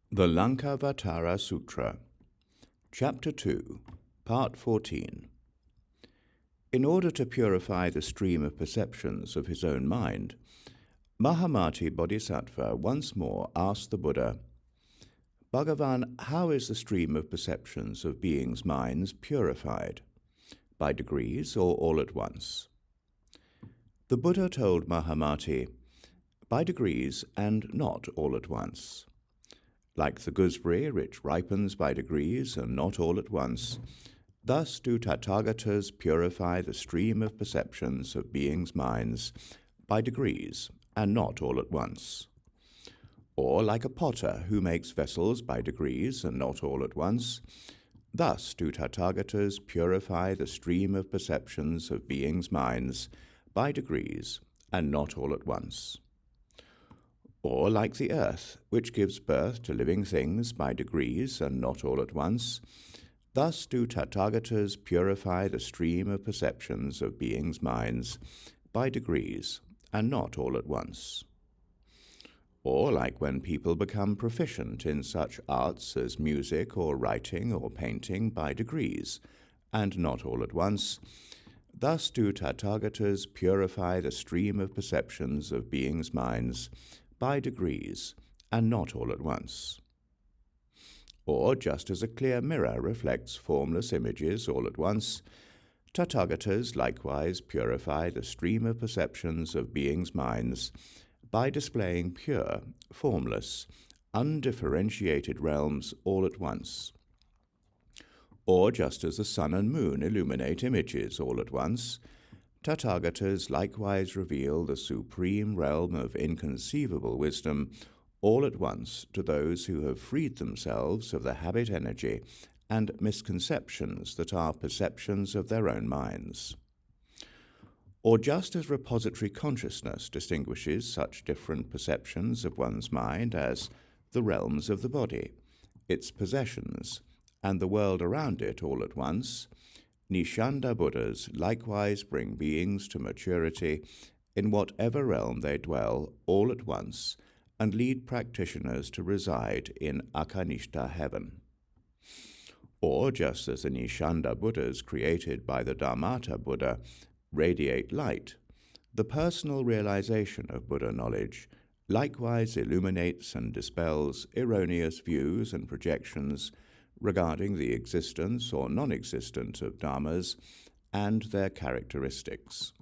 The Laṅkāvatāra Sūtra, Chapter 2, Part 14. In order to purify the stream of perceptions of his own mind, Mahāmati Bodhisattva once more asked the Buddha, "Bhagavan, how is the stream of perceptions of beings' minds purified? By degrees or all at once?" The Buddha told Mahāmati, "By degrees and not all at once. Like the gooseberry, which ripens by degrees and not all at once, thus do Tathagatas purify the stream of perceptions of beings' minds by degrees and not all at once. Or like a potter who makes vessels by degrees and not all at once, thus do Tathagatas purify the stream of perceptions of beings' minds by degrees and not all at once. Or like the earth, which gives birth to living things by degrees and not all at once, thus do Tathagatas purify the stream of perceptions of beings' minds by degrees and not all at once. Or like when people become proficient in such arts as music or writing or painting by degrees and not all at once, thus do Tathagatas purify the stream of perceptions of beings' minds by degrees and not all at once. Or just as a clear mirror reflects formless images all at once, Tathagatas likewise purify the stream of perceptions of beings' minds by displaying pure, formless, undifferentiated realms all at once. Or just as the sun and moon illuminate images all at once, Tathagatas likewise reveal the supreme realm of inconceivable wisdom all at once to those who have freed themselves of the habit energy and misconceptions that are perceptions of their own minds. Or just as repository consciousness distinguishes such different perceptions of one's mind as the realms of the body, its possessions, and the world around it all at once, Nishanda Buddhas likewise bring beings to maturity in whatever realm they dwell all at once and lead practitioners to reside in Akanishta heaven. Or just as the Nishanda Buddhas created by the Dharmata Buddha radiate light, the personal realization of Buddha knowledge likewise illuminates and dispels erroneous views and projections regarding the existence or non-existence of dharmas and their characteristics.